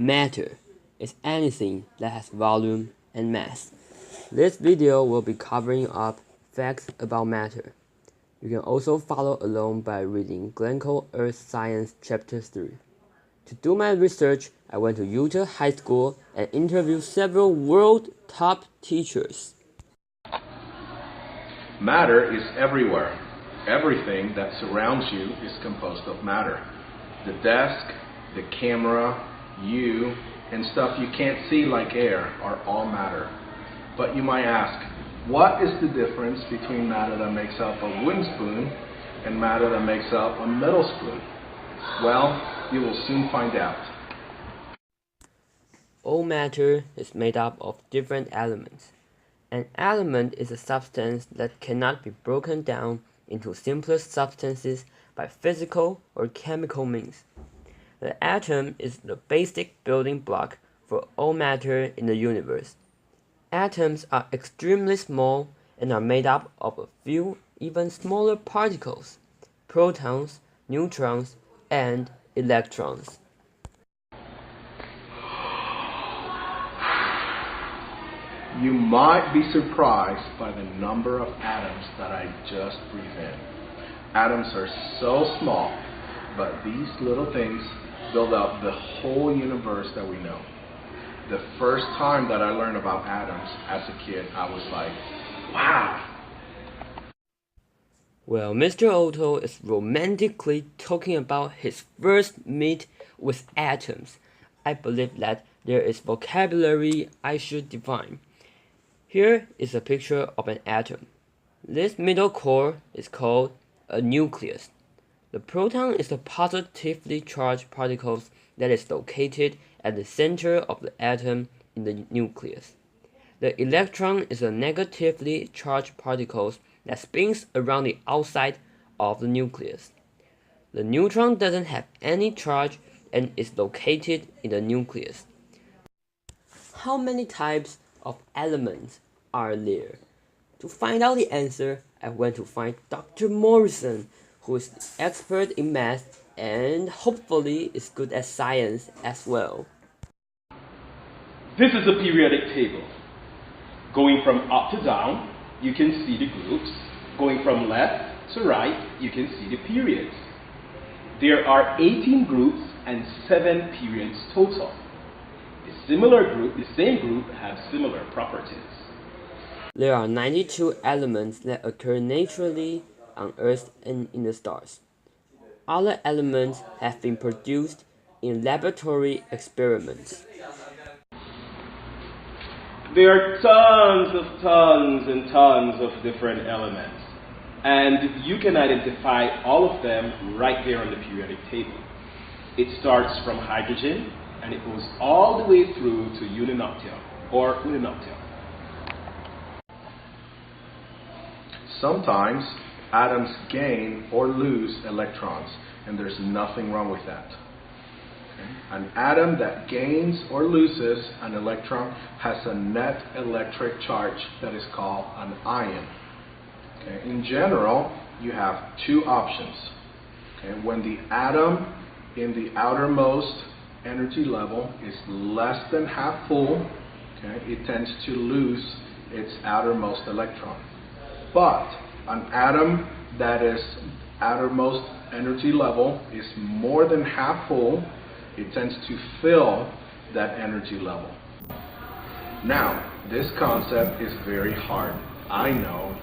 Matter is anything that has volume and mass. This video will be covering up facts about matter. You can also follow along by reading Glencoe Earth Science Chapter 3. To do my research, I went to Utah High School and interviewed several world top teachers. Matter is everywhere. Everything that surrounds you is composed of matter. The desk, the camera, you, and stuff you can't see like air are all matter. But you might ask, what is the difference between matter that makes up a wooden spoon and matter that makes up a metal spoon? Well, you will soon find out. All matter is made up of different elements. An element is a substance that cannot be broken down into simpler substances by physical or chemical means. The atom is the basic building block for all matter in the universe. Atoms are extremely small and are made up of a few even smaller particles: protons, neutrons, and electrons. You might be surprised by the number of atoms that I just breathed in. Atoms are so small, but these little things build up the whole universe that we know. The first time that I learned about atoms as a kid, I was like, wow. Well, Mr. Otto is romantically talking about his first meet with atoms. I believe that there is vocabulary I should define. Here is a picture of an atom. This middle core is called a nucleus. The proton is the positively charged particle that is located at the center of the atom in the nucleus. The electron is a negatively charged particle that spins around the outside of the nucleus. The neutron doesn't have any charge and is located in the nucleus. How many types of elements are there? To find out the answer, I went to find Dr. Morrison, who is an expert in math and hopefully is good at science as well. This is a periodic table. Going from up to down, you can see the groups. Going from left to right, you can see the periods. There are 18 groups and 7 periods total. The same group have similar properties. There are 92 elements that occur naturally on Earth and in the stars. Other elements have been produced in laboratory experiments. There are tons and tons of different elements, and you can identify all of them right there on the periodic table. It starts from hydrogen, and it goes all the way through to ununoctium or ununoctium. Sometimes atoms gain or lose electrons, and there's nothing wrong with that. Okay? An atom that gains or loses an electron has a net electric charge that is called an ion. Okay? In general, you have two options. Okay? When the atom in the outermost energy level is less than half full, okay, it tends to lose its outermost electron. But an atom that is outermost energy level is more than half full, it tends to fill that energy level. Now, this concept is very hard. I know.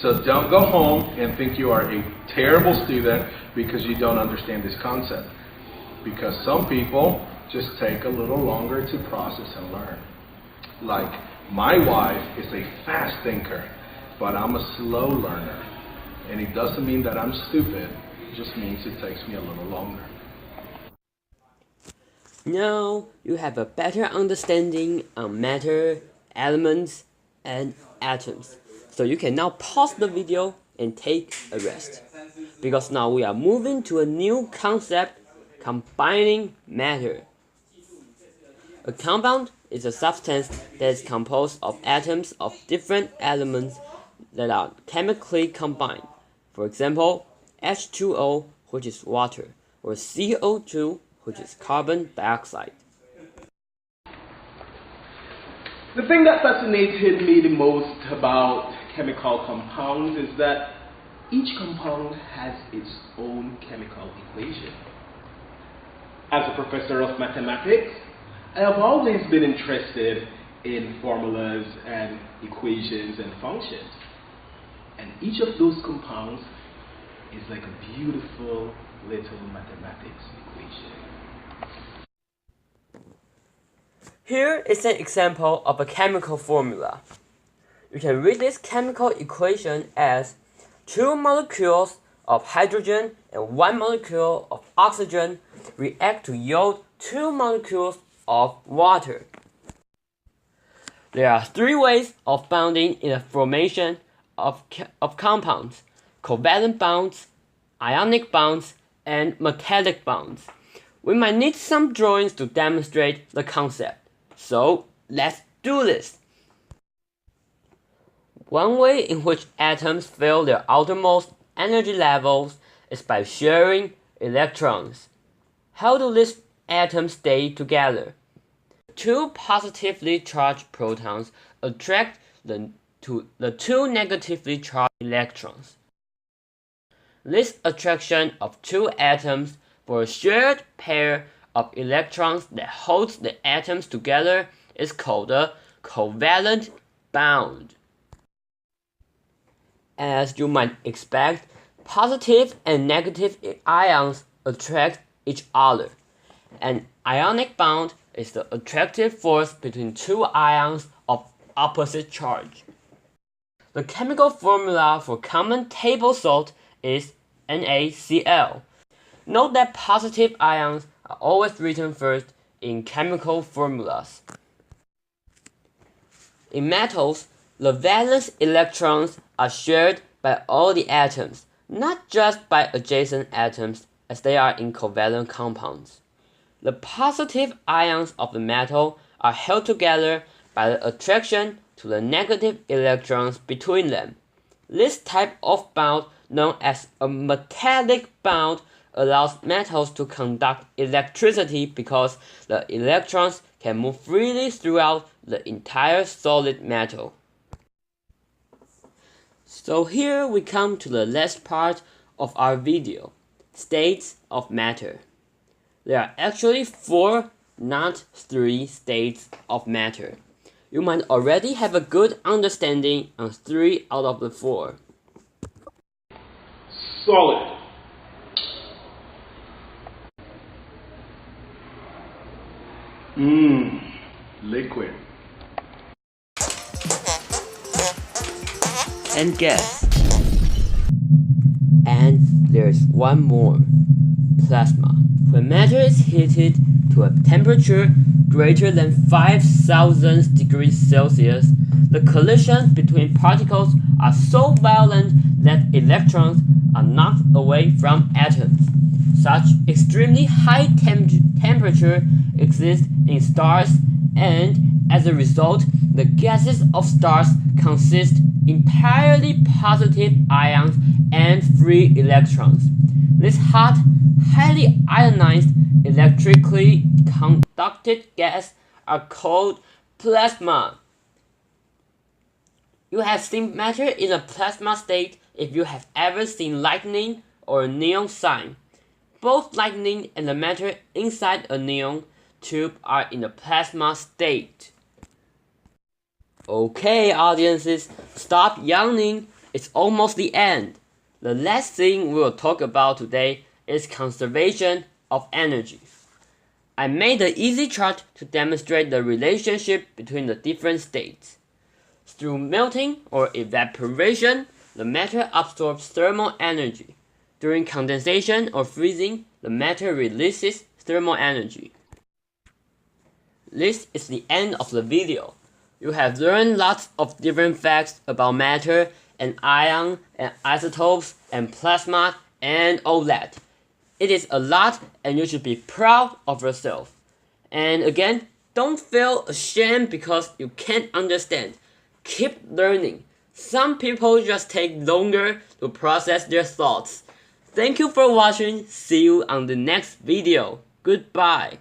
So don't go home and think you are a terrible student because you don't understand this concept. Because some people just take a little longer to process and learn. Like, my wife is a fast thinker, but I'm a slow learner. And it doesn't mean that I'm stupid, it just means it takes me a little longer. Now you have a better understanding on matter, elements, and atoms. So you can now pause the video and take a rest. Because now we are moving to a new concept, combining matter. A compound is a substance that is composed of atoms of different elements that are chemically combined. For example, H2O, which is water, or CO2, which is carbon dioxide. The thing that fascinated me the most about chemical compounds is that each compound has its own chemical equation. As a professor of mathematics, I have always been interested in formulas and equations and functions. And each of those compounds is like a beautiful little mathematics equation. Here is an example of a chemical formula. You can read this chemical equation as 2 molecules of hydrogen and 1 molecule of oxygen react to yield 2 molecules of water. There are 3 ways of bonding in the formation of compounds: covalent bonds, ionic bonds, and metallic bonds. We might need some drawings to demonstrate the concept, so let's do this. One way in which atoms fill their outermost energy levels is by sharing electrons. How do these atoms stay together? 2 positively charged protons attract the 2 negatively charged electrons. This attraction of 2 atoms for a shared pair of electrons that holds the atoms together is called a covalent bond. As you might expect, positive and negative ions attract each other. An ionic bond is the attractive force between 2 ions of opposite charge. The chemical formula for common table salt is NaCl. Note that positive ions are always written first in chemical formulas. In metals, the valence electrons are shared by all the atoms, not just by adjacent atoms as they are in covalent compounds. The positive ions of the metal are held together by the attraction to the negative electrons between them. This type of bond, known as a metallic bond, allows metals to conduct electricity because the electrons can move freely throughout the entire solid metal. So here we come to the last part of our video, states of matter. There are actually 4, not 3 states of matter. You might already have a good understanding on 3 out of the 4. Solid. Liquid. And gas. And there's one more, plasma. When matter is heated to a temperature greater than 5,000 degrees Celsius, the collisions between particles are so violent that electrons are knocked away from atoms. Such extremely high temperature exists in stars, and as a result, the gases of stars consist entirely positive ions and free electrons. This hot, highly ionized, electrically conducted gas are called plasma. You have seen matter in a plasma state if you have ever seen lightning or a neon sign. Both lightning and the matter inside a neon tube are in a plasma state. Okay, audiences, stop yawning. It's almost the end. The last thing we will talk about today is conservation of energy. I made an easy chart to demonstrate the relationship between the different states. Through melting or evaporation, the matter absorbs thermal energy. During condensation or freezing, the matter releases thermal energy. This is the end of the video. You have learned lots of different facts about matter and ion and isotopes and plasma and all that. It is a lot and you should be proud of yourself. And again, don't feel ashamed because you can't understand. Keep learning. Some people just take longer to process their thoughts. Thank you for watching. See you on the next video. Goodbye.